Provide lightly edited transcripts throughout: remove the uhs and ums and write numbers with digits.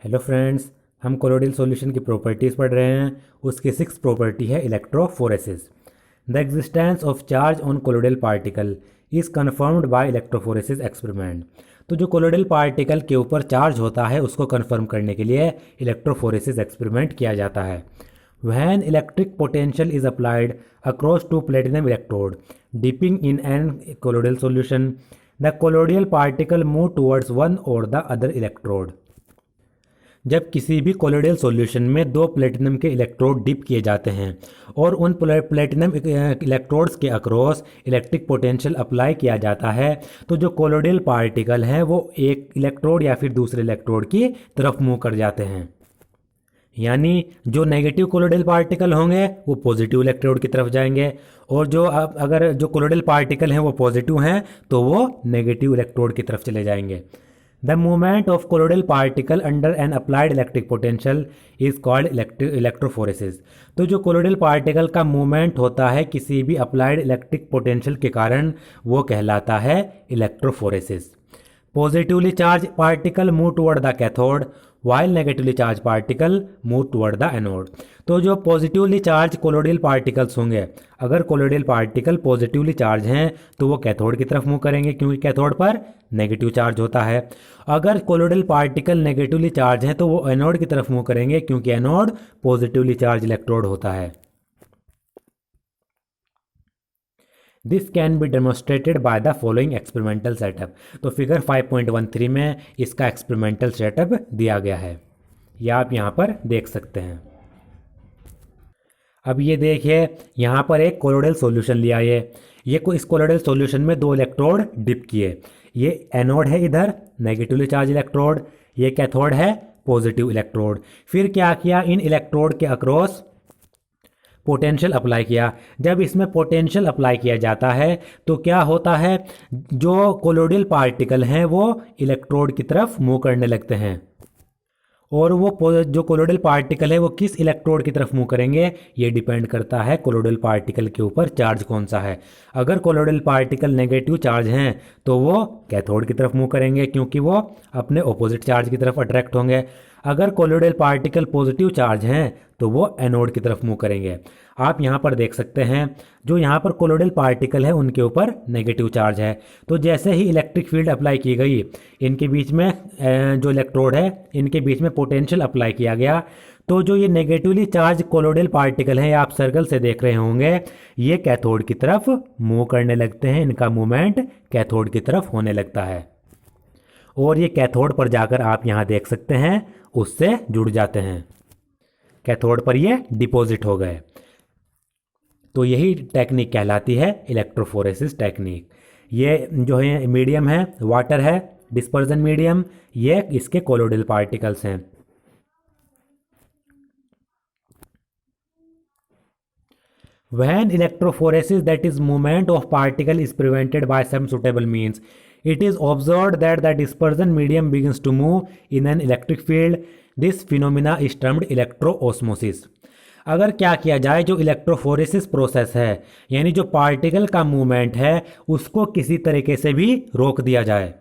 Hello friends, हम colloidal solution की properties पढ़ रहे हैं। उसकी 6th प्रॉपर्टी है electrophoresis. The existence of charge on colloidal particle is confirmed by electrophoresis experiment. तो जो कोलोइडल पार्टिकल के ऊपर चार्ज होता है उसको कन्फर्म करने के लिए इलेक्ट्रोफोरेसिस एक्सपेरिमेंट किया जाता है। When electric potential is applied across two platinum electrode dipping in an colloidal solution, the colloidal particle move towards one or the other electrode। जब किसी भी कोलोइडल सॉल्यूशन में दो प्लेटिनम के इलेक्ट्रोड डिप किए जाते हैं और उन प्लेटिनम इलेक्ट्रोड्स के अक्रॉस इलेक्ट्रिक पोटेंशियल अप्लाई किया जाता है, तो जो कोलोइडल पार्टिकल हैं वो एक इलेक्ट्रोड या फिर दूसरे इलेक्ट्रोड की तरफ मूव कर जाते हैं। यानी जो नेगेटिव कोलोइडल पार्टिकल होंगे वो पॉजिटिव इलेक्ट्रोड की तरफ जाएंगे, और जो अगर जो कोलोइडल पार्टिकल हैं वो पॉजिटिव हैं तो वो नेगेटिव इलेक्ट्रोड की तरफ चले जाएंगे। The movement of colloidal particle under N applied electric potential is called electrophoresis. तो जो कोलोइडल पार्टिकल का मूवमेंट होता है किसी भी अप्लाइड इलेक्ट्रिक पोटेंशियल के कारण वो कहलाता है electrophoresis. Positively charge particle move toward the cathode while negatively charge particle move toward the anode. तो जो पॉजिटिवली चार्ज कोलोइडल पार्टिकल्स होंगे, अगर कोलोइडल पार्टिकल पॉजिटिवली चार्ज हैं तो वो कैथोड की तरफ मूव करेंगे क्योंकि कैथोड पर नेगेटिव चार्ज होता है। अगर कोलोइडल पार्टिकल नेगेटिवली चार्ज हैं तो वो एनोड की तरफ मूव करेंगे क्योंकि एनोड पॉजिटिवली चार्ज इलेक्ट्रोड होता है। This can be demonstrated by the following experimental setup. तो फिगर 5.13 में इसका एक्सपेरिमेंटल सेटअप दिया गया है, यह आप यहाँ पर देख सकते हैं। अब ये देखिए, यहाँ पर एक कोलोइडल सॉल्यूशन लिया इस कोलोइडल सॉल्यूशन में दो इलेक्ट्रोड डिप किए। ये एनोड है इधर नेगेटिवली चार्ज इलेक्ट्रोड, ये कैथोड है पॉजिटिव इलेक्ट्रोड। फिर क्या किया, इन इलेक्ट्रोड के अक्रॉस पोटेंशियल अप्लाई किया। जब इसमें पोटेंशियल अप्लाई किया जाता है तो क्या होता है, जो कोलोइडल पार्टिकल हैं वो इलेक्ट्रोड की तरफ मूव करने लगते हैं, और वो जो कोलोइडल पार्टिकल है वो किस इलेक्ट्रोड की तरफ मूव करेंगे ये डिपेंड करता है कोलोइडल पार्टिकल के ऊपर चार्ज कौन सा है। अगर कोलोइडल पार्टिकल नेगेटिव चार्ज हैं तो वो कैथोड की तरफ मूव करेंगे क्योंकि वो अपने ऑपोजिट चार्ज की तरफ अट्रैक्ट होंगे। अगर कोलोइडल पार्टिकल पॉजिटिव चार्ज हैं तो वो एनोड की तरफ मूव करेंगे। आप यहाँ पर देख सकते हैं जो यहाँ पर कोलोइडल पार्टिकल है उनके ऊपर नेगेटिव चार्ज है, तो जैसे ही इलेक्ट्रिक फील्ड अप्लाई की गई इनके बीच में जो इलेक्ट्रोड है इनके बीच में पोटेंशियल अप्लाई किया गया, तो जो ये नेगेटिवली चार्ज कोलोइडल पार्टिकल हैं आप सर्कल से देख रहे होंगे, ये कैथोड की तरफ मूव करने लगते हैं। इनका मूवमेंट कैथोड की तरफ होने लगता है और ये कैथोड पर जाकर आप यहाँ देख सकते हैं उससे जुड़ जाते हैं, कैथोड पर ये डिपॉजिट हो गए। तो यही टेक्निक कहलाती है इलेक्ट्रोफोरेसिस टेक्निक। ये जो है मीडियम है वाटर है, डिस्पर्जन मीडियम, ये इसके कोलोइडल पार्टिकल्स हैं। When electrophoresis, that is movement of particle, is prevented by some suitable means, it is observed that the dispersion medium begins to move in an electric field. This phenomena is termed electroosmosis। अगर क्या किया जाए, जो electrophoresis process है यानी जो particle का movement है उसको किसी तरीके से भी रोक दिया जाए।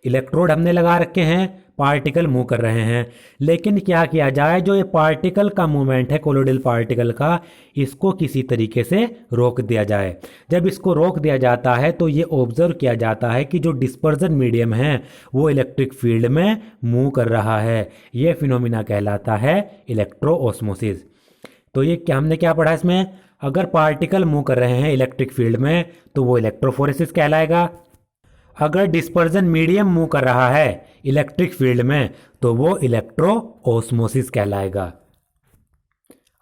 इलेक्ट्रोड हमने लगा रखे हैं, पार्टिकल मूव कर रहे हैं, लेकिन क्या किया जाए, जो ये पार्टिकल का मूवमेंट है कोलोइडल पार्टिकल का, इसको किसी तरीके से रोक दिया जाए। जब इसको रोक दिया जाता है तो ये ऑब्जर्व किया जाता है कि जो डिस्पर्जन मीडियम है वो इलेक्ट्रिक फील्ड में मूव कर रहा है। ये फिनोमिना कहलाता है इलेक्ट्रोओस्मोसिस। तो ये क्या हमने क्या पढ़ा इसमें, अगर पार्टिकल मूव कर रहे हैं इलेक्ट्रिक फील्ड में तो वो इलेक्ट्रोफोरेसिस कहलाएगा। अगर डिस्पर्जन मीडियम मूव कर रहा है इलेक्ट्रिक फील्ड में तो वो इलेक्ट्रोओस्मोसिस कहलाएगा।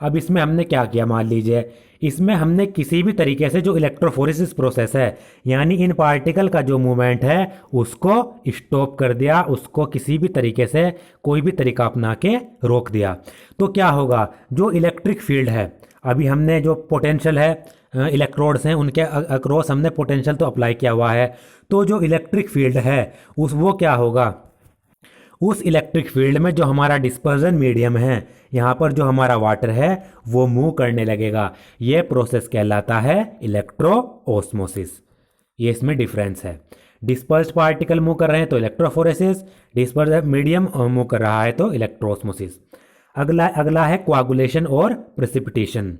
अब इसमें हमने क्या किया, मान लीजिए इसमें हमने किसी भी तरीके से जो इलेक्ट्रोफोरेसिस प्रोसेस है यानी इन पार्टिकल का जो मूवमेंट है उसको स्टॉप कर दिया, उसको किसी भी तरीके से कोई भी तरीका अपना के रोक दिया। तो क्या होगा, जो इलेक्ट्रिक फील्ड है, अभी हमने जो पोटेंशियल है इलेक्ट्रोड्स हैं उनके अक्रॉस हमने पोटेंशियल तो अप्लाई किया हुआ है, तो जो इलेक्ट्रिक फील्ड है वो क्या होगा, उस इलेक्ट्रिक फील्ड में जो हमारा डिस्पर्जन मीडियम है यहाँ पर जो हमारा वाटर है वो मूव करने लगेगा। यह प्रोसेस कहलाता है इलेक्ट्रोओस्मोसिस। ये इसमें डिफरेंस है। डिस्पर्स्ड पार्टिकल मूव कर रहे हैं तो इलेक्ट्रोफोरेसिस, डिस्पर्स्ड मीडियम मूव कर रहा है तो इलेक्ट्रोऑस्मोसिस। अगला है कोआगुलेशन और प्रेसिपिटेशन।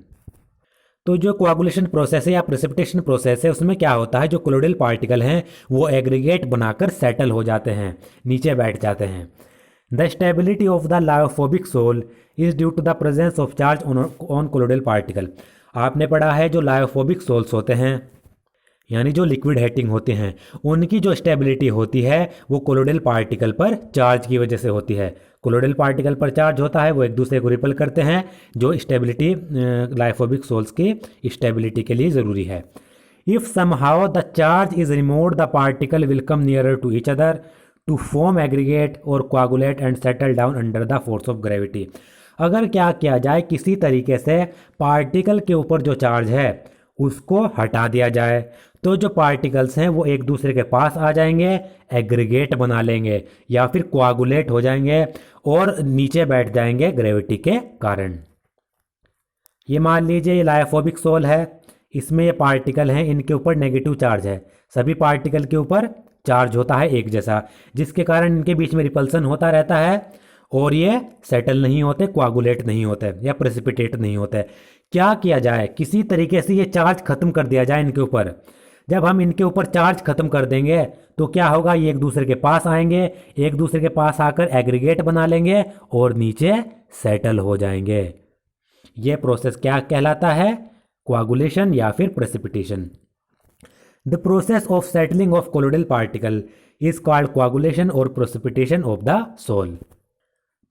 तो जो कोआगुलेशन प्रोसेस है या प्रेसिपिटेशन प्रोसेस है, उसमें क्या होता है, जो कोलोइडल पार्टिकल हैं वो एग्रीगेट बनाकर सेटल हो जाते हैं, नीचे बैठ जाते हैं। The stability of the lyophobic sol is due to the presence of charge on colloidal particle. आपने पढ़ा है जो लायोफोबिक सोल्स होते हैं यानी जो लिक्विड हेटिंग होते हैं, उनकी जो स्टेबिलिटी होती है वो कोलोइडल पार्टिकल पर चार्ज की वजह से होती है। कोलोइडल पार्टिकल पर चार्ज होता है, वो एक दूसरे को रिपल करते हैं, जो स्टेबिलिटी लायोफोबिक सोल्स की स्टेबिलिटी के लिए ज़रूरी है। If somehow the charge is removed the particle will come nearer to each other to form aggregate और coagulate and settle down under the force of gravity. अगर क्या किया जाए, किसी तरीके से पार्टिकल के ऊपर जो चार्ज है उसको हटा दिया जाए, तो जो पार्टिकल्स हैं वो एक दूसरे के पास आ जाएंगे, एग्रीगेट बना लेंगे या फिर कोआगुलेट हो जाएंगे और नीचे बैठ जाएंगे ग्रेविटी के कारण। ये मान लीजिए ये लायोफोबिक सोल है, इसमें ये पार्टिकल हैं, इनके ऊपर नेगेटिव चार्ज है, सभी पार्टिकल के ऊपर चार्ज होता है एक जैसा, जिसके कारण इनके बीच में रिपल्सन होता रहता है और ये सेटल नहीं होते, कोआगुलेट नहीं होते या प्रेसिपिटेट नहीं होते। क्या किया जाए, किसी तरीके से ये चार्ज खत्म कर दिया जाए इनके ऊपर। जब हम इनके ऊपर चार्ज खत्म कर देंगे तो क्या होगा, ये एक दूसरे के पास आएंगे, एक दूसरे के पास आकर एग्रीगेट बना लेंगे और नीचे सेटल हो जाएंगे। ये प्रोसेस क्या कहलाता है, कोआगुलेशन या फिर precipitation. The process of settling of colloidal particle is called coagulation और प्रेसिपिटेशन ऑफ द सोल।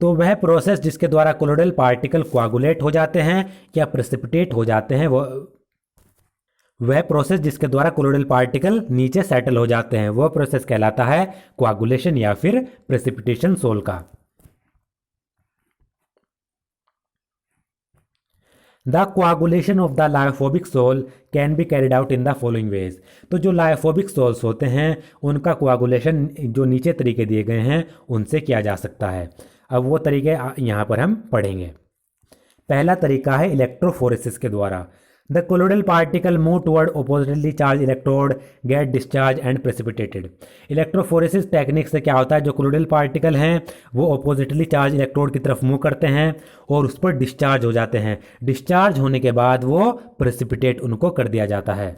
तो वह प्रोसेस जिसके द्वारा कोलोइडल पार्टिकल कोआगुलेट हो जाते हैं या प्रेसिपिटेट हो जाते हैं, वह प्रोसेस जिसके द्वारा कोलोइडल पार्टिकल नीचे सेटल हो जाते हैं, वह प्रोसेस कहलाता है कोआगुलेशन या फिर प्रेसिपिटेशन सोल का। The coagulation of the lyophobic soul can be carried out in the following veg. तो जो लायोफोबिक सोल्स होते हैं उनका कोआगुलेशन जो नीचे तरीके दिए गए हैं उनसे किया जा सकता है। अब वो तरीके यहाँ पर हम पढ़ेंगे। पहला तरीका है इलेक्ट्रोफोरेसिस के द्वारा। The colloidal particle move toward oppositely charge electrode get discharge and precipitated. Electrophoresis technique से क्या होता है, जो कोलोइडल पार्टिकल हैं वो ऑपोजिटली चार्ज इलेक्ट्रोड की तरफ मूव करते हैं और उस पर डिस्चार्ज हो जाते हैं। डिस्चार्ज होने के बाद वो प्रेसिपिटेट उनको कर दिया जाता है।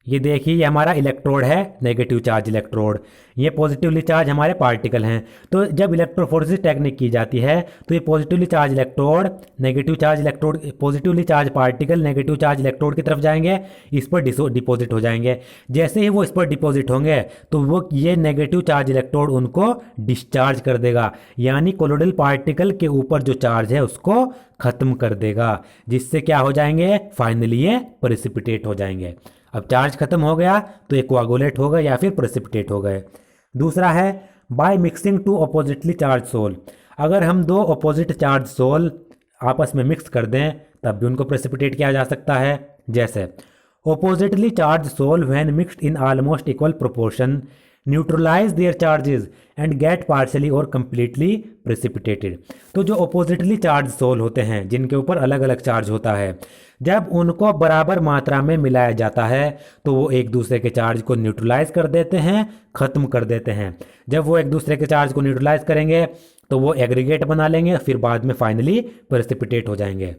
ये देखिए, ये हमारा इलेक्ट्रोड है, नेगेटिव चार्ज इलेक्ट्रोड, ये पॉजिटिवली चार्ज हमारे पार्टिकल हैं। तो जब इलेक्ट्रोफोरेसिस टेक्निक की जाती है तो ये positively charge electrode, negative charge electrode, positively charge particle negative charge electrode की तरफ जाएंगे, इस पर डिपॉजिट हो जाएंगे। जैसे ही वो इस पर डिपॉजिट होंगे तो वो ये नेगेटिव चार्ज इलेक्ट्रोड उनको डिस्चार्ज कर देगा, यानी कोलोइडल पार्टिकल के ऊपर जो चार्ज है उसको खत्म कर देगा, जिससे क्या हो जाएंगे, फाइनली ये प्रेसिपिटेट हो जाएंगे। अब चार्ज खत्म हो गया तो ये कोआगुलेट हो गए या फिर प्रेसिपिटेट हो गए। दूसरा है by mixing two oppositely charge sol. अगर हम दो अपोजिट चार्ज सोल आपस में मिक्स कर दें तब भी उनको प्रेसिपिटेट किया जा सकता है। जैसे oppositely charge sol when mixed in almost equal proportion neutralise their charges and get partially और कंप्लीटली प्रेसिपिटेटेड। तो जो अपोजिटली चार्ज सोल होते हैं जिनके ऊपर अलग अलग चार्ज होता है, जब उनको बराबर मात्रा में मिलाया जाता है तो वो एक दूसरे के चार्ज को न्यूट्रलाइज कर देते हैं, खत्म कर देते हैं। जब वो एक दूसरे के चार्ज को न्यूट्रलाइज करेंगे तो वो एग्रीगेट बना लेंगे, फिर बाद में फाइनली प्रेसिपिटेट हो जाएंगे।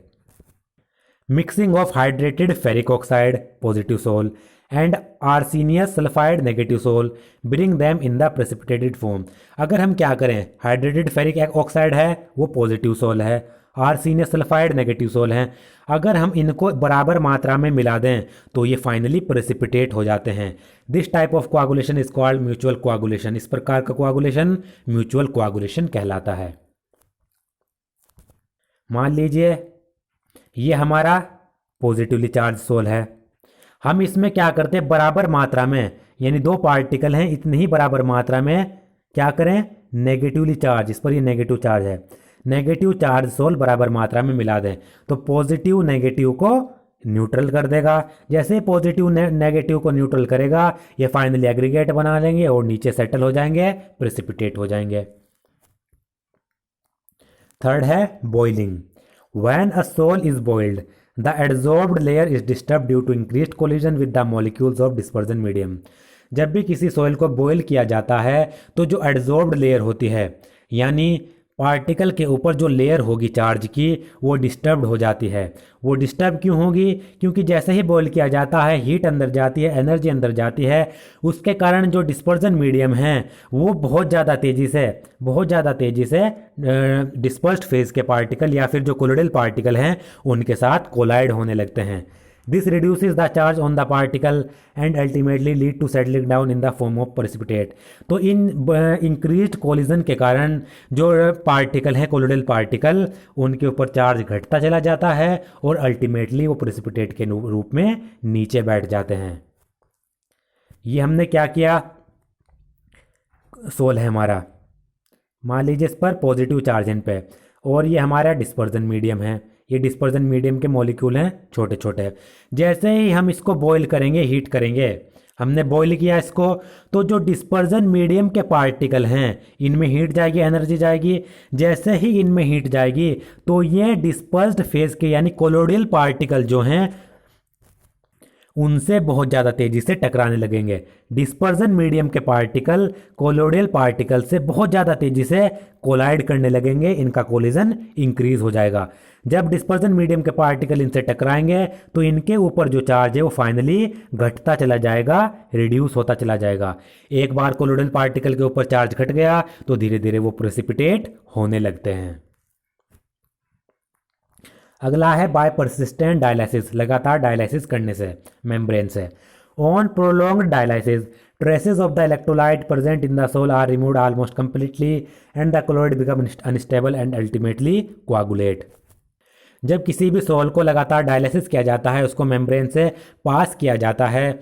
Mixing of hydrated ferric oxide positive sol and arsenious sulphide negative sol bring them in the precipitated form. अगर हम क्या करें, हाइड्रेटेड फेरिक ऑक्साइड है वो पॉजिटिव सोल है, आर्सेनियस सल्फाइड नेगेटिव सोल हैं, अगर हम इनको बराबर मात्रा में मिला दें तो ये फाइनली प्रेसिपिटेट हो जाते हैं। This type of coagulation is called mutual coagulation. इस प्रकार का कोआगुलेशन म्यूचुअल कोआगुलेशन कहलाता है। मान लीजिए ये हमारा पॉजिटिवली चार्ज सोल है, हम इसमें क्या करते हैं, बराबर मात्रा में, यानी दो पार्टिकल हैं इतनी ही बराबर मात्रा में क्या करें, नेगेटिवली चार्ज, इस पर ये नेगेटिव चार्ज है, नेगेटिव चार्ज सोल बराबर मात्रा में मिला दें तो पॉजिटिव नेगेटिव को न्यूट्रल कर देगा। जैसे पॉजिटिव नेगेटिव को न्यूट्रल करेगा ये फाइनली एग्रीगेट बना लेंगे और नीचे सेटल हो जाएंगे, प्रेसिपिटेट हो जाएंगे। थर्ड है boiling. When a sol is boiled the adsorbed layer is disturb due to increased collision with the molecules of dispersion medium. जब भी किसी सॉइल को बॉयल किया जाता है तो जो एडजॉर्ब्ड लेयर होती है, यानी पार्टिकल के ऊपर जो लेयर होगी चार्ज की, वो डिस्टर्ब्ड हो जाती है। वो डिस्टर्ब क्यों होगी? क्योंकि जैसे ही बॉयल किया जाता है हीट अंदर जाती है, एनर्जी अंदर जाती है, उसके कारण जो डिस्पर्जन मीडियम है वो बहुत ज़्यादा तेज़ी से डिस्पर्स्ड फेज के पार्टिकल या फिर जो कोलोइडल पार्टिकल हैं उनके साथ कोलाइड होने लगते हैं। This reduces the charge on the particle and ultimately lead to settling down in the form of precipitate. तो इन इंक्रीज्ड कोलिजन के कारण जो पार्टिकल हैं कोलोइडल पार्टिकल, उनके ऊपर चार्ज घटता चला जाता है और अल्टीमेटली वो प्रेसिपिटेट के रूप में नीचे बैठ जाते हैं। ये हमने क्या किया? सोल है हमारा, मान लीजिए इस पर पॉजिटिव चार्ज इन पे, और ये हमारा डिस्पर्जन मीडियम है। ये डिस्पर्जन मीडियम के मॉलिक्यूल हैं छोटे छोटे। जैसे ही हम इसको बॉईल करेंगे, हीट करेंगे, हमने बॉईल किया इसको, तो जो डिस्पर्जन मीडियम के पार्टिकल हैं इनमें हीट जाएगी, एनर्जी जाएगी। जैसे ही इनमें हीट जाएगी तो ये डिस्पर्स्ड फेज के यानी कोलोइडल पार्टिकल जो हैं उनसे बहुत ज़्यादा तेज़ी से टकराने लगेंगे। डिस्पर्जन मीडियम के पार्टिकल कोलोइडल पार्टिकल से बहुत ज़्यादा तेज़ी से कोलाइड करने लगेंगे, इनका कोलिजन इंक्रीज हो जाएगा। जब डिस्पर्जन मीडियम के पार्टिकल इनसे टकराएंगे तो इनके ऊपर जो चार्ज है वो फाइनली घटता चला जाएगा, रिड्यूस होता चला जाएगा। एक बार कोलोइडल पार्टिकल के ऊपर चार्ज घट गया तो धीरे धीरे वो प्रेसिपिटेट होने लगते हैं। अगला है बाय परसिस्टेंट डायलिसिस, लगातार डायलिसिस करने से मेम्ब्रेन से। On prolonged dialysis traces of the electrolyte present in the sol are removed almost completely and the colloid become unstable and ultimately coagulate. जब किसी भी सोल को लगातार डायलिसिस किया जाता है, उसको मेम्ब्रेन से पास किया जाता है,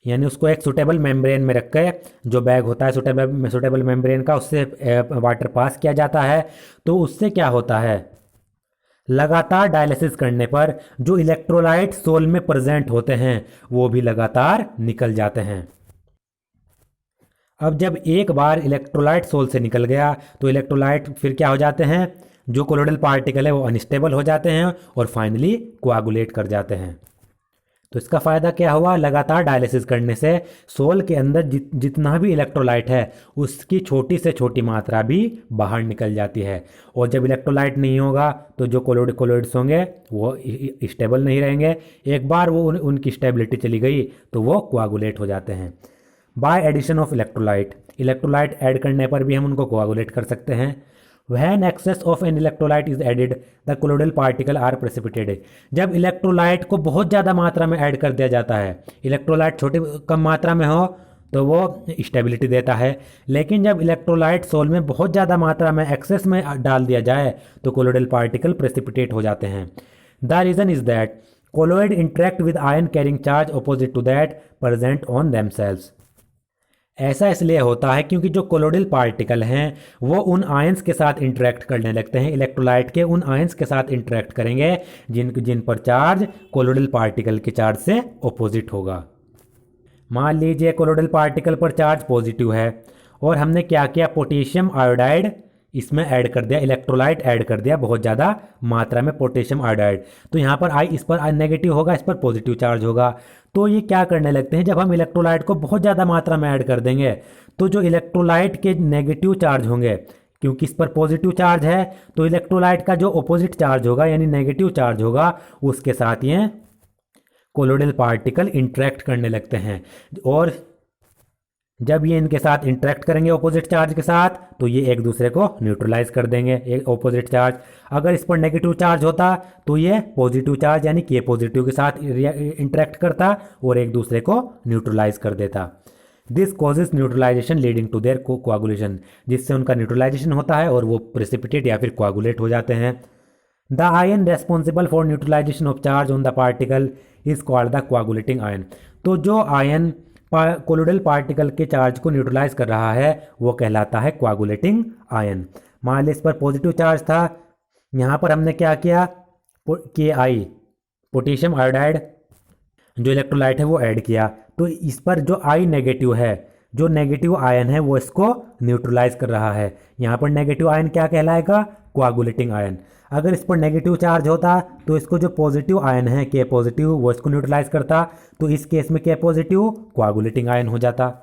यानी उसको एक सुटेबल मेम्ब्रेन में रख के, जो बैग होता है सुटेबल मेम्ब्रेन का, उससे वाटर पास किया जाता है, तो उससे क्या होता है? लगातार डायलिसिस करने पर जो इलेक्ट्रोलाइट सोल में प्रेजेंट होते हैं वो भी लगातार निकल जाते हैं। अब जब एक बार इलेक्ट्रोलाइट सोल से निकल गया तो इलेक्ट्रोलाइट फिर क्या हो जाते हैं? जो कोलोइडल पार्टिकल है वो अनस्टेबल हो जाते हैं और फाइनली कोआगुलेट कर जाते हैं। तो इसका फ़ायदा क्या हुआ? लगातार डायलिसिस करने से सोल के अंदर जितना भी इलेक्ट्रोलाइट है उसकी छोटी से छोटी मात्रा भी बाहर निकल जाती है। और जब इलेक्ट्रोलाइट नहीं होगा तो जो कोलोइड्स होंगे वो स्टेबल नहीं रहेंगे। एक बार वो उनकी स्टेबिलिटी चली गई तो वो कोआगुलेट हो जाते हैं। By addition of electrolyte add करने पर भी हम उनको कोआगुलेट कर सकते हैं। When excess of an electrolyte is added, the colloidal particle are precipitated. जब इलेक्ट्रोलाइट को बहुत ज़्यादा मात्रा में ऐड कर दिया जाता है, इलेक्ट्रोलाइट छोटी कम मात्रा में हो तो वो स्टेबिलिटी देता है, लेकिन जब इलेक्ट्रोलाइट सोल में बहुत ज़्यादा मात्रा में एक्सेस में डाल दिया जाए तो कोलोइडल पार्टिकल प्रेसिपिटेट हो जाते हैं। The reason is that colloid interact with ion carrying charge opposite to that present on themselves. ऐसा इसलिए होता है क्योंकि जो कोलोइडल पार्टिकल हैं वो उन आयंस के साथ इंटरेक्ट करने लगते हैं, इलेक्ट्रोलाइट के उन आयंस के साथ इंटरेक्ट करेंगे जिन पर चार्ज कोलोइडल पार्टिकल के चार्ज से ऑपोजिट होगा। मान लीजिए कोलोइडल पार्टिकल पर चार्ज पॉजिटिव है और हमने क्या किया? पोटेशियम आयोडाइड इसमें ऐड कर दिया, इलेक्ट्रोलाइट ऐड कर दिया बहुत ज़्यादा मात्रा में पोटेशियम आयोडाइड। तो यहाँ पर इस पर नेगेटिव होगा, इस पर पॉजिटिव चार्ज होगा। तो ये क्या करने लगते हैं? जब हम इलेक्ट्रोलाइट को बहुत ज़्यादा मात्रा में ऐड कर देंगे तो जो इलेक्ट्रोलाइट के नेगेटिव चार्ज होंगे, क्योंकि इस पर पॉजिटिव चार्ज है, तो इलेक्ट्रोलाइट का जो अपोजिट चार्ज होगा यानी नेगेटिव चार्ज होगा उसके साथ ये कोलोइडल पार्टिकल इंटरेक्ट करने लगते हैं। और जब ये इनके साथ इंटरेक्ट करेंगे ऑपोजिट चार्ज के साथ तो ये एक दूसरे को न्यूट्रलाइज कर देंगे। एक ऑपोजिट चार्ज अगर इस पर नेगेटिव चार्ज होता तो ये पॉजिटिव चार्ज यानी के पॉजिटिव के साथ इंटरेक्ट करता और एक दूसरे को न्यूट्रलाइज कर देता। This causes neutralisation leading to their coagulation, जिससे उनका न्यूट्रलाइजेशन होता है और वो प्रेसिपिटेट या फिर कोआगुलेट हो जाते हैं। The ion responsible for neutralisation of charge on the particle is called the coagulating ion. तो जो आयन कोलोइडल पार्टिकल के चार्ज को न्यूट्रलाइज कर रहा है वो कहलाता है कोआगुलेटिंग आयन। मान लीजिए इस पर पॉजिटिव चार्ज था, यहाँ पर हमने क्या किया? Ki पोटेशियम आयोडाइड जो इलेक्ट्रोलाइट है वो ऐड किया, तो इस पर जो आई नेगेटिव है, जो नेगेटिव आयन है वो इसको न्यूट्रलाइज कर रहा है। यहाँ पर नेगेटिव आयन क्या कहलाएगा? Coagulating ion. अगर इस पर नेगेटिव चार्ज होता तो इसको जो पॉजिटिव आयन है के पॉजिटिव वो इसको न्यूट्रलाइज करता, तो इस केस में के पॉजिटिव कोआगुलेटिंग आयन हो जाता।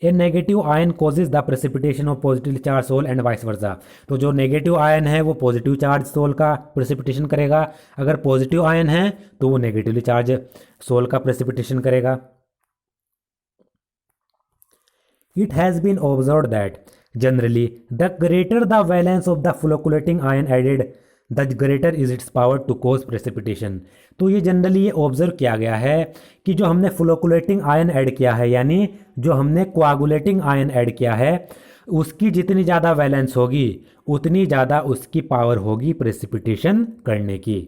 A negative ion causes the precipitation of positively charge sol and vice versa. तो जो नेगेटिव आयन है वो पॉजिटिव चार्ज सोल का प्रेसिपिटेशन करेगा, अगर पॉजिटिव आयन है तो वो नेगेटिवली चार्ज सोल का प्रेसिपिटेशन करेगा। It has been observed that generally the greater the valence of the flocculating ion added, the greater is its power to cause precipitation। तो ये जनरली ये ऑब्जर्व किया गया है कि जो हमने फ्लोकुलेटिंग आयन ऐड किया है, यानी जो हमने कोआगुलेटिंग आयन ऐड किया है, उसकी जितनी ज़्यादा वैलेंस होगी उतनी ज़्यादा उसकी पावर होगी प्रेसिपिटेशन करने की।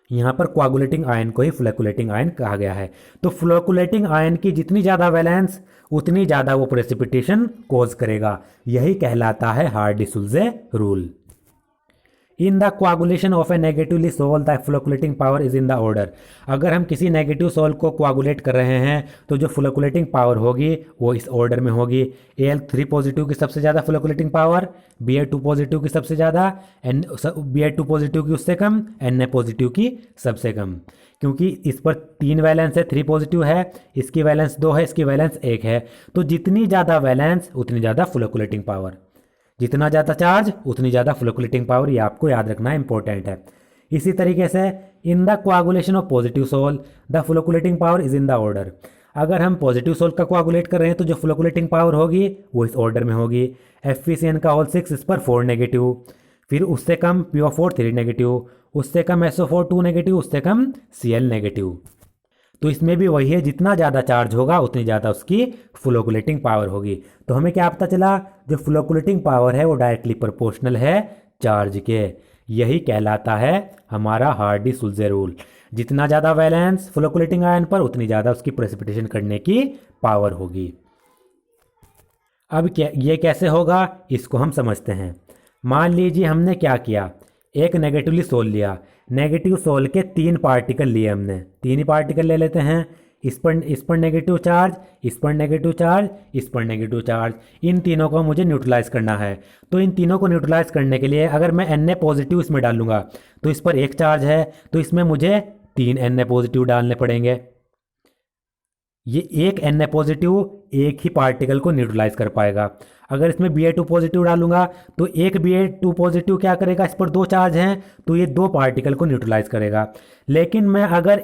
यहाँ पर कोआगुलेटिंग आयन को ही फ्लोकुलेटिंग आयन कहा गया है। तो फ्लोकुलेटिंग आयन की जितनी ज़्यादा वैलेंस उतनी ज़्यादा वो प्रेसिपिटेशन कॉज करेगा। यही कहलाता है Hardy Schulze rule. In the coagulation of a negatively sol the flocculating power is in the order. अगर हम किसी नेगेटिव सोल को कोआगुलेट कर रहे हैं तो जो फ्लोकुलेटिंग पावर होगी वो इस ऑर्डर में होगी। Al3 पॉजिटिव की सबसे ज़्यादा फ्लोकुलेटिंग पावर, Ba2 पॉजिटिव की सबसे ज़्यादा, Ba2 पॉजिटिव की उससे कम, Na पॉजिटिव की सबसे कम। क्योंकि इस पर 3 वैलेंस है, 3 पॉजिटिव है, इसकी वैलेंस 2 है, इसकी वैलेंस 1 है। तो जितनी ज़्यादा वैलेंस उतनी ज़्यादा फ्लोकुलेटिंग पावर, जितना ज़्यादा चार्ज उतनी ज़्यादा फ्लोकुलेटिंग पावर। ये आपको याद रखना इंपॉर्टेंट है। इसी तरीके से in the coagulation of positive sol the flocculating power is in the order. अगर हम पॉजिटिव सोल का कोआगुलेट कर रहे हैं तो जो फ्लोकुलेटिंग पावर होगी वो इस ऑर्डर में होगी। FeCN का होल 6, इस पर 4 नेगेटिव, फिर उससे कम PO4 3 नेगेटिव, उससे कम SO4 2 नेगेटिव, उससे कम Cl नेगेटिव। तो इसमें भी वही है, जितना ज़्यादा चार्ज होगा उतनी ज़्यादा उसकी फ्लोकुलेटिंग पावर होगी। तो हमें क्या पता चला, जो फ्लोकुलेटिंग पावर है वो डायरेक्टली प्रोपोर्शनल है चार्ज के। यही कहलाता है हमारा हार्डी-सुल्जे रूल। जितना ज़्यादा वैलेंस फ्लोकुलेटिंग आयन पर उतनी ज़्यादा उसकी प्रेसिपिटेशन करने की पावर होगी। अब क्या ये कैसे होगा इसको हम समझते हैं। मान लीजिए हमने क्या किया, एक नेगेटिवली सोल लिया, नेगेटिव सोल के 3 पार्टिकल लिए हमने, 3 ही पार्टिकल ले लेते हैं। इस पर नेगेटिव चार्ज, इस पर नेगेटिव चार्ज, इस पर नेगेटिव चार्ज, इन तीनों को मुझे न्यूट्रलाइज करना है। तो इन तीनों को न्यूट्रलाइज करने के लिए अगर मैं Na पॉजिटिव इसमें डालूंगा तो इस पर 1 चार्ज है, तो इसमें मुझे 3 Na पॉजिटिव डालने पड़ेंगे। ये एक Na पॉजिटिव एक ही पार्टिकल को न्यूट्रलाइज कर पाएगा। अगर इसमें Ba2 पॉजिटिव डालूंगा तो एक Ba2 पॉजिटिव क्या करेगा, इस पर 2 चार्ज हैं तो ये 2 पार्टिकल को न्यूट्रलाइज करेगा। लेकिन मैं अगर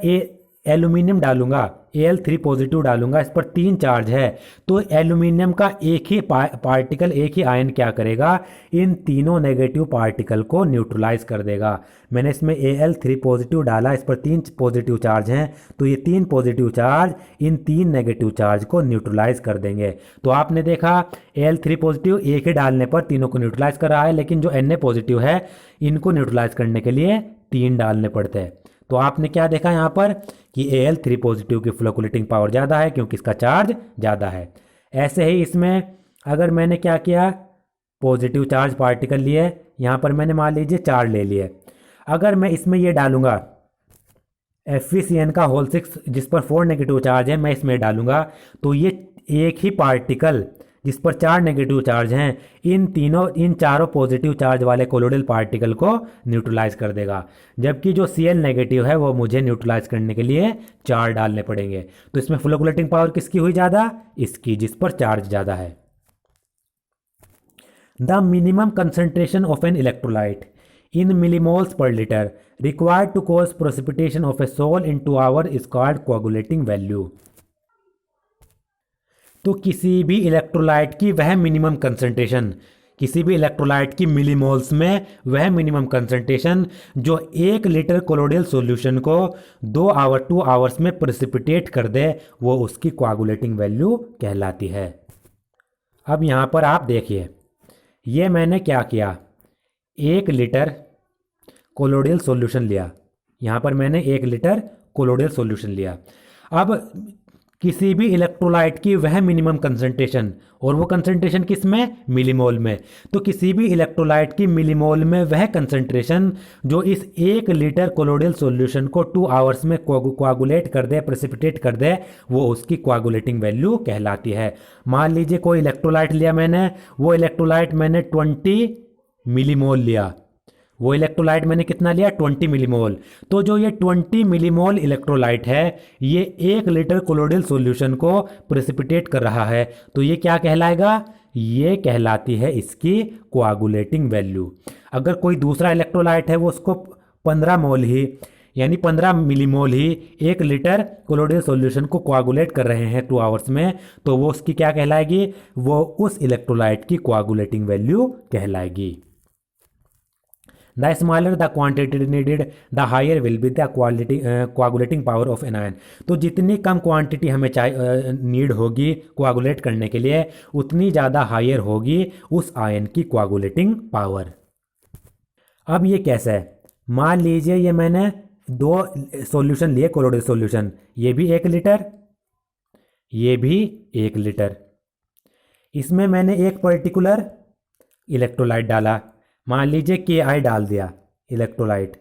एल्यूमिनियम डालूंगा, Al3 पॉजिटिव डालूंगा, इस पर 3 चार्ज है, तो एल्यूमिनियम का एक ही पार्टिकल, एक ही आयन क्या करेगा, इन तीनों नेगेटिव पार्टिकल को न्यूट्रलाइज कर देगा। मैंने इसमें Al3 पॉजिटिव डाला, इस पर 3 पॉजिटिव चार्ज हैं, तो ये 3 positive charge in 3 negative charge को न्यूट्रलाइज कर देंगे। तो आपने देखा Al3 पॉजिटिव एक ही डालने पर तीनों को न्यूट्रलाइज कर रहा है, लेकिन जो Na पॉजिटिव है इनको न्यूट्रलाइज करने के लिए 3 डालने पड़ते हैं। तो आपने क्या देखा यहाँ पर कि Al3 पॉजिटिव की फ्लोकुलेटिंग पावर ज़्यादा है क्योंकि इसका चार्ज ज़्यादा है। ऐसे ही इसमें अगर मैंने क्या किया, पॉजिटिव चार्ज पार्टिकल लिए, यहाँ पर मैंने मान लीजिए 4 ले लिए। अगर मैं इसमें ये डालूंगा FeCN का होल 6 जिस पर 4 नेगेटिव चार्ज है, मैं इसमें डालूंगा तो ये एक ही पार्टिकल जिस पर 4 नेगेटिव चार्ज हैं इन चारों पॉजिटिव चार्ज वाले कोलोइडल पार्टिकल को न्यूट्रलाइज कर देगा। जबकि जो Cl नेगेटिव है वो मुझे न्यूट्रलाइज करने के लिए 4 डालने पड़ेंगे। तो इसमें फ्लोकुलेटिंग पावर किसकी हुई ज़्यादा, इसकी, जिस पर चार्ज ज़्यादा है। The minimum concentration of an electrolyte in millimoles per liter required to cause precipitation of a sol in 2 hours is called coagulating value। तो किसी भी इलेक्ट्रोलाइट की वह मिनिमम कंसंट्रेशन, किसी भी इलेक्ट्रोलाइट की मिलीमोल्स में वह मिनिमम कंसंट्रेशन जो 1 लीटर कोलोइडल सॉल्यूशन को 2 आवर्स में प्रेसिपिटेट कर दे, वो उसकी कोआगुलेटिंग वैल्यू कहलाती है। अब यहाँ पर आप देखिए, ये मैंने क्या किया, 1 लीटर कोलोइडल सॉल्यूशन लिया। यहाँ पर मैंने 1 लीटर कोलोइडल सॉल्यूशन लिया। अब किसी भी इलेक्ट्रोलाइट की वह मिनिमम कंसंट्रेशन, और वो कंसंट्रेशन किस में, मिलीमोल में। तो किसी भी इलेक्ट्रोलाइट की मिलीमोल में वह कंसंट्रेशन जो इस 1 लीटर कोलोइडल सॉल्यूशन को 2 आवर्स में कोआगुलेट कर दे, प्रेसिपिटेट कर दे, वो उसकी कोआगुलेटिंग वैल्यू कहलाती है। मान लीजिए कोई इलेक्ट्रोलाइट लिया मैंने, वो इलेक्ट्रोलाइट मैंने 20 मिलीमोल लिया, वो इलेक्ट्रोलाइट मैंने कितना लिया, 20 मिलीमोल। तो जो ये 20 मिलीमोल इलेक्ट्रोलाइट है, ये 1 लीटर कोलोइडल सॉल्यूशन को प्रेसिपिटेट कर रहा है, तो ये क्या कहलाएगा, ये कहलाती है इसकी कोआगुलेटिंग वैल्यू। अगर कोई दूसरा इलेक्ट्रोलाइट है, वो उसको 15 मोल ही, यानी 15 मिलीमोल ही 1 लीटर कोलोइडल सॉल्यूशन को कोआगुलेट कर रहे हैं 2 आवर्स में, तो वो उसकी क्या कहलाएगी, वो उस इलेक्ट्रोलाइट की कोआगुलेटिंग वैल्यू कहलाएगी। The smaller the quantity needed, the higher will be the coagulating power of an ion। तो जितनी कम क्वांटिटी हमें नीड होगी कोआगुलेट करने के लिए, उतनी ज़्यादा हायर होगी उस आयन की कोआगुलेटिंग पावर। अब ये कैसा है, मान लीजिए ये मैंने 2 सॉल्यूशन लिए कोलोइडल सॉल्यूशन, ये भी 1 लीटर, ये भी 1 लीटर। इसमें मैंने एक पर्टिकुलर इलेक्ट्रोलाइट डाला, मान लीजिए Ki डाल दिया इलेक्ट्रोलाइट।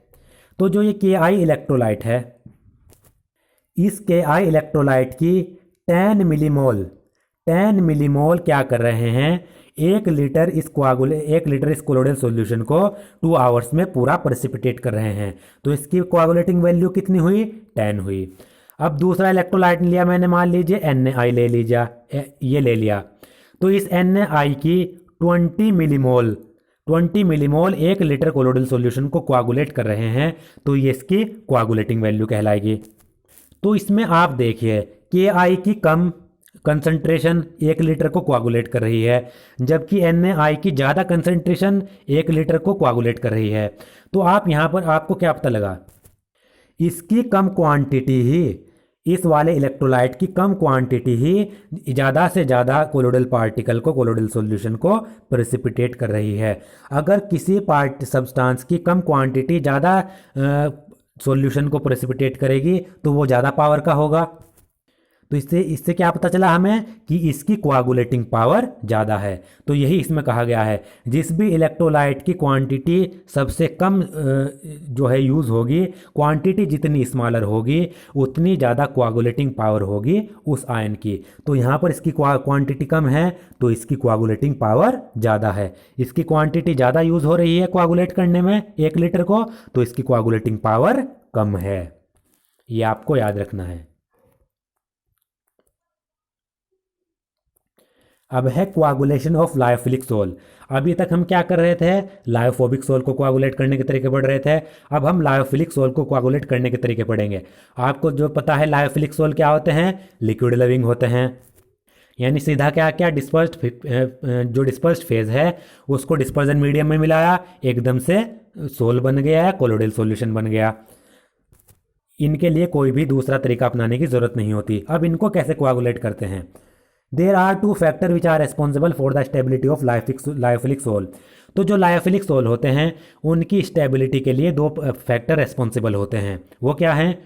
तो जो ये Ki इलेक्ट्रोलाइट है, इस Ki इलेक्ट्रोलाइट की 10 मिलीमोल क्या कर रहे हैं, 1 लीटर इस कोलोइडल सॉल्यूशन को 2 आवर्स में पूरा प्रेसिपिटेट कर रहे हैं। तो इसकी कोआगुलेटिंग वैल्यू कितनी हुई, 10 हुई। अब दूसरा इलेक्ट्रोलाइट लिया मैंने, मान लीजिए Na ले लीजिए, ये ले लिया। तो इस Na की 20 मिलीमोल 1 लीटर कोलोइडल सॉल्यूशन को कोआगुलेट कर रहे हैं, तो ये इसकी कोआगुलेटिंग वैल्यू कहलाएगी। तो इसमें आप देखिए Ki की कम कंसंट्रेशन 1 लीटर को कोआगुलेट कर रही है, जबकि Na की ज़्यादा कंसंट्रेशन 1 लीटर को कोआगुलेट कर रही है। तो आप यहाँ पर आपको क्या पता लगा, इसकी कम क्वांटिटी ही, इस वाले इलेक्ट्रोलाइट की कम क्वांटिटी ही ज़्यादा से ज़्यादा कोलोइडल पार्टिकल को, कोलोइडल सॉल्यूशन को प्रेसिपिटेट कर रही है। अगर किसी सब्सटेंस की कम क्वांटिटी ज़्यादा सॉल्यूशन को प्रेसिपिटेट करेगी, तो वो ज़्यादा पावर का होगा। तो इससे क्या पता चला हमें कि इसकी कोआगुलेटिंग पावर ज़्यादा है। तो यही इसमें कहा गया है, जिस भी इलेक्ट्रोलाइट की क्वांटिटी सबसे कम जो है यूज़ होगी, क्वांटिटी जितनी स्मॉलर होगी, उतनी ज़्यादा कोआगुलेटिंग पावर होगी उस आयन की। तो यहाँ पर इसकी क्वांटिटी कम है, तो इसकी कोआगुलेटिंग पावर ज़्यादा है। इसकी क्वांटिटी ज़्यादा यूज़ हो रही है कोआगुलेट करने में 1 लीटर को, तो इसकी कोआगुलेटिंग पावर कम है। ये आपको याद रखना है। अब है कोआगुलेशन ऑफ लायोफिलिक सोल। अभी तक हम क्या कर रहे थे, लायोफोबिक सोल को कोआगुलेट करने के तरीके पढ़ रहे थे। अब हम लायोफिलिक सोल को कोआगुलेट करने के तरीके पढ़ेंगे। आपको जो पता है लायोफिलिक सोल क्या होते हैं, लिक्विड लविंग होते हैं, यानी सीधा क्या क्या जो डिस्पर्स्ड फेज है उसको डिस्पर्जन मीडियम में मिलाया, एकदम से सोल बन गया है, कोलोइडल सॉल्यूशन बन गया। इनके लिए कोई भी दूसरा तरीका अपनाने की जरूरत नहीं होती। अब इनको कैसे कोआगुलेट करते हैं, there are 2 factor which are responsible for the stability of lyophilic sol. तो जो लायोफिलिक सोल होते हैं उनकी स्टेबिलिटी के लिए 2 फैक्टर रेस्पॉन्सिबल होते हैं। वो क्या हैं,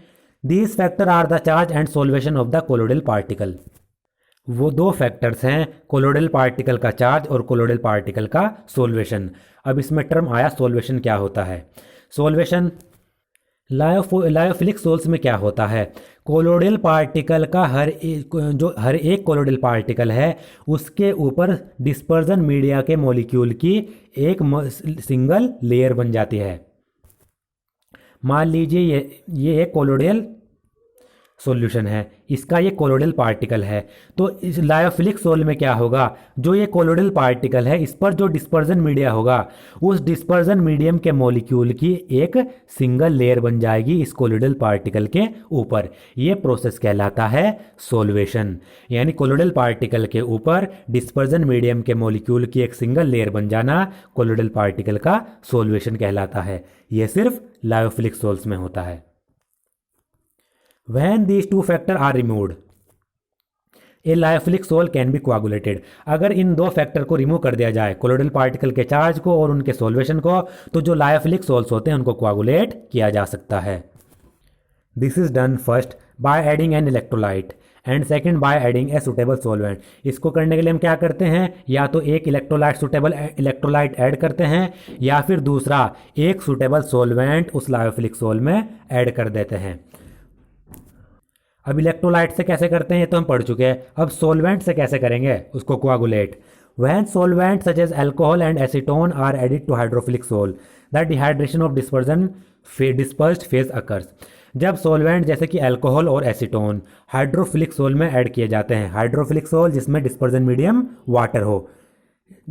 these factor are the charge and solvation of the colloidal particle. वो 2 फैक्टर्स हैं, कोलोइडल पार्टिकल का चार्ज और कोलोइडल पार्टिकल का सोल्वेशन। अब इसमें टर्म आया सोल्वेशन क्या होता है। सोल्वेशन लायोफिलिक सोल्स में क्या होता है, कोलोइडल पार्टिकल का हर एक कोलोइडल पार्टिकल है उसके ऊपर डिस्पर्जन मीडिया के मॉलिक्यूल की एक सिंगल लेयर बन जाती है। मान लीजिए ये एक कोलोइडल सॉल्यूशन है, इसका ये कोलोइडल पार्टिकल है। तो इस लायोफिलिक सोल में क्या होगा, जो ये कोलोइडल पार्टिकल है इस पर जो डिस्पर्जन मीडिया होगा, उस डिस्पर्जन मीडियम के मॉलिक्यूल की एक सिंगल लेयर बन जाएगी इस कोलोइडल पार्टिकल के ऊपर। ये प्रोसेस कहलाता है सोल्वेशन, यानी कोलोइडल पार्टिकल के ऊपर डिस्पर्जन मीडियम के मॉलिक्यूल की एक सिंगल लेयर बन जाना कोलोइडल पार्टिकल का सोल्वेशन कहलाता है। ये सिर्फ लायोफिलिक सोल्स में होता है। When these 2 factors are removed, a lyophilic sol can be coagulated. अगर इन 2 फैक्टर को रिमूव कर दिया जाए, कोलोइडल पार्टिकल के चार्ज को और उनके सोल्वेशन को, तो जो लायोफिलिक सोल्स होते हैं उनको कोआगुलेट किया जा सकता है। This is done first by adding an electrolyte and second by adding a suitable solvent. इसको करने के लिए हम क्या करते हैं, या तो एक इलेक्ट्रोलाइट सुटेबल इलेक्ट्रोलाइट ऐड करते हैं, या फिर दूसरा एक सुटेबल सॉल्वेंट उस लायोफिलिक सोल में ऐड कर देते हैं। अब इलेक्ट्रोलाइट से कैसे करते हैं ये तो हम पढ़ चुके हैं। अब सॉल्वेंट से कैसे करेंगे उसको, कोआगुलेट। When solvents such as alcohol and acetone are added to hydrophilic sole, the dehydration of dispersed phase occurs। जब सॉल्वेंट जैसे कि अल्कोहल और एसीटोन हाइड्रोफिलिक सोल में ऐड किए जाते हैं, हाइड्रोफिलिक सोल जिसमें डिस्पर्जन मीडियम वाटर हो,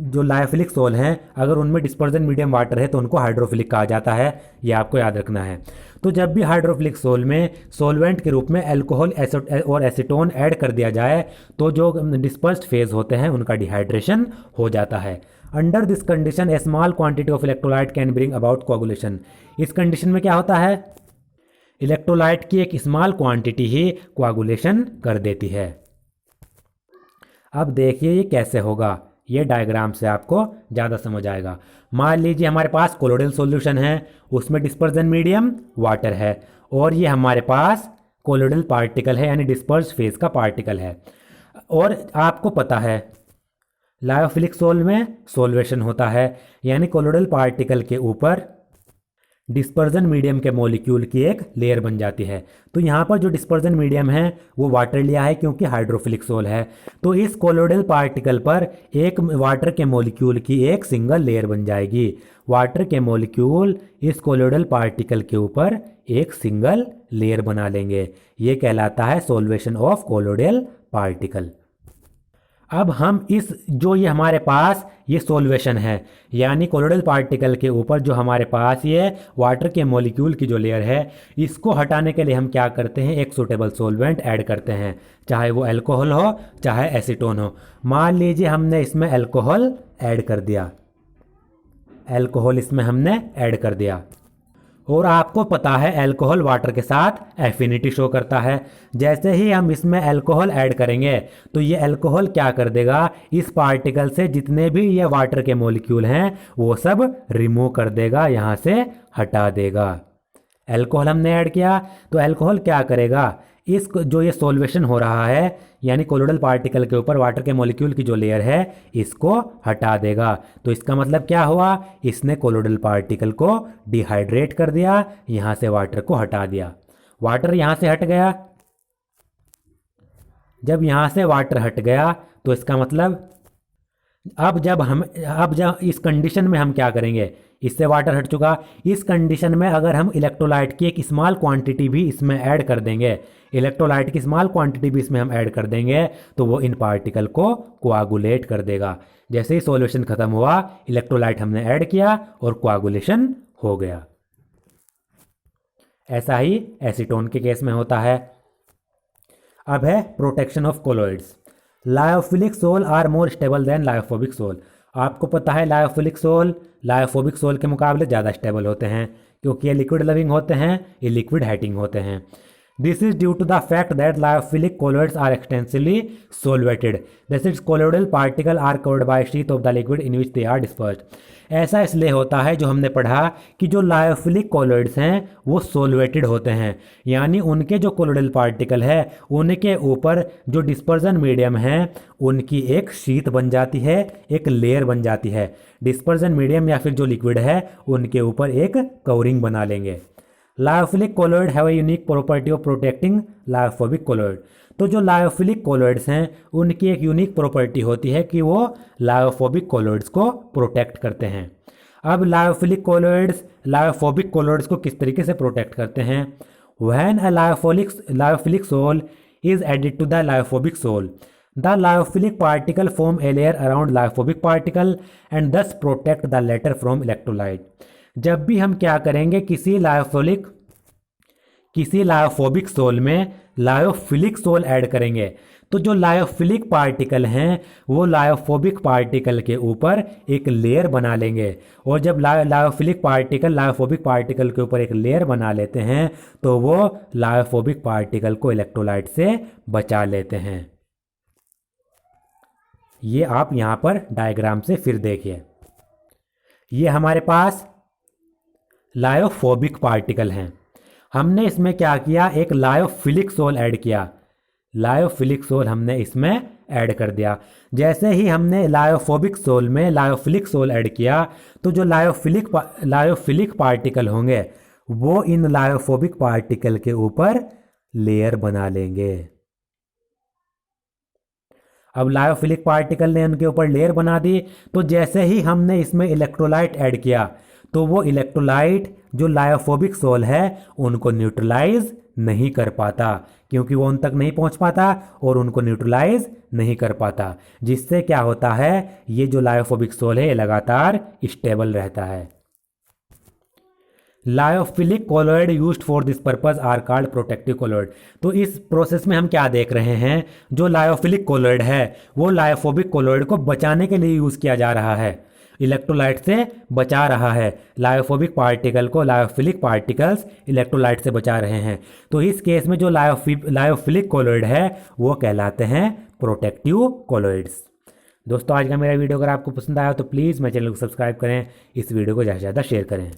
जो लायोफिलिक सोल हैं अगर उनमें डिस्पर्जन मीडियम वाटर है तो उनको हाइड्रोफिलिक कहा जाता है, ये आपको याद रखना है। तो जब भी हाइड्रोफिलिक सोल में सॉल्वेंट के रूप में अल्कोहल और एसीटोन ऐड कर दिया जाए तो जो डिस्पर्स्ड फेज होते हैं उनका डिहाइड्रेशन हो जाता है। Under this condition A small quantity of electrolyte can bring about coagulation. इस कंडीशन में क्या होता है, इलेक्ट्रोलाइट की एक स्मॉल क्वांटिटी ही कोआगुलेशन कर देती है। अब देखिए ये कैसे होगा, ये डायग्राम से आपको ज़्यादा समझ आएगा। मान लीजिए हमारे पास कोलोइडल सॉल्यूशन है, उसमें डिस्पर्जन मीडियम वाटर है, और ये हमारे पास कोलोइडल पार्टिकल है यानी डिस्पर्स फेज का पार्टिकल है। और आपको पता है लायोफिलिक सोल में सॉल्वेशन होता है, यानी कोलोइडल पार्टिकल के ऊपर डिस्पर्जन मीडियम के मॉलिक्यूल की एक लेयर बन जाती है। तो यहाँ पर जो डिस्पर्जन मीडियम है वो वाटर लिया है क्योंकि हाइड्रोफिलिक सोल है, तो इस कोलोइडल पार्टिकल पर एक वाटर के मॉलिक्यूल की एक सिंगल लेयर बन जाएगी। वाटर के मॉलिक्यूल इस कोलोइडल पार्टिकल के ऊपर एक सिंगल लेयर बना लेंगे, ये कहलाता है सॉल्वेशन ऑफ कोलोइडल पार्टिकल। अब हम इस जो ये हमारे पास ये सॉल्वेशन है यानी कोलोइडल पार्टिकल के ऊपर जो हमारे पास ये वाटर के मॉलिक्यूल की जो लेयर है, इसको हटाने के लिए हम क्या करते हैं, एक सूटेबल सॉल्वेंट ऐड करते हैं, चाहे वो अल्कोहल हो चाहे एसीटोन हो। मान लीजिए हमने इसमें अल्कोहल ऐड कर दिया, अल्कोहल इसमें हमने ऐड कर दिया, और आपको पता है अल्कोहल वाटर के साथ एफिनिटी शो करता है। जैसे ही हम इसमें अल्कोहल ऐड करेंगे तो ये अल्कोहल क्या कर देगा, इस पार्टिकल से जितने भी ये वाटर के मॉलिक्यूल हैं वो सब रिमूव कर देगा, यहाँ से हटा देगा। अल्कोहल हमने ऐड किया तो अल्कोहल क्या करेगा, इस जो ये सॉल्वेशन हो रहा है यानी कोलोइडल पार्टिकल के ऊपर वाटर के मॉलिक्यूल की जो लेयर है इसको हटा देगा। तो इसका मतलब क्या हुआ, इसने कोलोइडल पार्टिकल को डिहाइड्रेट कर दिया, यहाँ से वाटर को हटा दिया। वाटर यहाँ से हट गया, जब यहाँ से वाटर हट गया तो इसका मतलब अब जब इस कंडीशन में हम क्या करेंगे, इससे वाटर हट चुका, इस कंडीशन में अगर हम इलेक्ट्रोलाइट की एक स्मॉल क्वांटिटी भी इसमें ऐड कर देंगे, इलेक्ट्रोलाइट की स्मॉल क्वांटिटी भी इसमें हम ऐड कर देंगे तो वो इन पार्टिकल को कोआगुलेट कर देगा। जैसे ही सॉल्यूशन खत्म हुआ इलेक्ट्रोलाइट हमने ऐड किया और कोआगुलेशन हो गया। ऐसा ही एसीटोन के केस में होता है। अब है protection of colloids. Lyophilic sol are more stable than lyophobic sol. आपको पता है लायोफिलिक सोल लायोफोबिक सोल के मुकाबले ज़्यादा स्टेबल होते हैं क्योंकि ये लिक्विड लविंग होते हैं, ये लिक्विड हाइटिंग होते हैं। This is due to the fact that lyophilic colloids are extensively solvated. Thus, its colloidal particles are covered by a sheath of the liquid in which they are dispersed. ऐसा इसलिए होता है, जो हमने पढ़ा कि जो लायोफिलिक कोलोइड्स हैं वो सोलवेटेड होते हैं, यानी उनके जो कोलोइडल पार्टिकल है उनके ऊपर जो डिस्पर्जन मीडियम है उनकी एक शीट बन जाती है, एक लेयर बन जाती है। डिस्पर्जन मीडियम या फिर जो लिक्विड है उनके ऊपर एक कवरिंग बना लेंगे। Lyophilic colloid have a unique property of protecting lyophobic colloid. तो जो लायोफिलिक कोलोइड्स हैं उनकी एक यूनिक प्रॉपर्टी होती है कि वो लायोफोबिक कोलोइड्स को प्रोटेक्ट करते हैं। अब लायोफिलिक कोलोइड्स लायोफोबिक कोलोइड्स को किस तरीके से प्रोटेक्ट करते हैं? When a lyophilic sol is added to the lyophobic sol, the lyophilic particle form a layer around lyophobic particle and thus protect the latter from electrolyte. जब भी हम क्या करेंगे, किसी लायोफोबिक सोल में लायोफिलिक सोल ऐड करेंगे तो जो लायोफिलिक पार्टिकल हैं वो लायोफोबिक पार्टिकल के ऊपर एक लेयर बना लेंगे, और जब लायोफिलिक पार्टिकल लायोफोबिक पार्टिकल के ऊपर एक लेयर बना लेते हैं तो वो लायोफोबिक पार्टिकल को इलेक्ट्रोलाइट से बचा लेते हैं। ये आप यहाँ पर डायग्राम से फिर देखिए, ये हमारे पास लायोफोबिक पार्टिकल हैं, हमने इसमें क्या किया, एक लायोफिलिक सोल ऐड किया, लायोफिलिक सोल हमने इसमें ऐड कर दिया। जैसे ही हमने लायोफोबिक सोल में लायोफिलिक सोल ऐड किया तो जो लायोफिलिक पार्टिकल होंगे वो इन लायोफोबिक पार्टिकल के ऊपर लेयर बना लेंगे। अब लायोफिलिक पार्टिकल ने उनके ऊपर लेयर बना दी, तो जैसे ही हमने इसमें इलेक्ट्रोलाइट ऐड किया तो वो इलेक्ट्रोलाइट जो लायोफोबिक सोल है उनको न्यूट्रलाइज नहीं कर पाता, क्योंकि वो उन तक नहीं पहुंच पाता और उनको न्यूट्रलाइज नहीं कर पाता, जिससे क्या होता है, ये जो लायोफोबिक सोल है ये लगातार स्टेबल रहता है। Lyophilic colloid used for this purpose are called protective colloid. तो इस प्रोसेस में हम क्या देख रहे हैं, जो लायोफिलिक कोलॉइड है वो लायोफोबिक कोलॉइड को बचाने के लिए यूज़ किया जा रहा है, इलेक्ट्रोलाइट से बचा रहा है। लायोफोबिक पार्टिकल को लायोफिलिक पार्टिकल्स इलेक्ट्रोलाइट से बचा रहे हैं। तो इस केस में जो लायोफिलिक कोलॉइड है वो कहलाते हैं प्रोटेक्टिव कोलॉइड्स। दोस्तों आज का मेरा वीडियो अगर आपको पसंद आया तो प्लीज़ मेरे चैनल को सब्सक्राइब करें, इस वीडियो को ज़्यादा से ज़्यादा शेयर करें।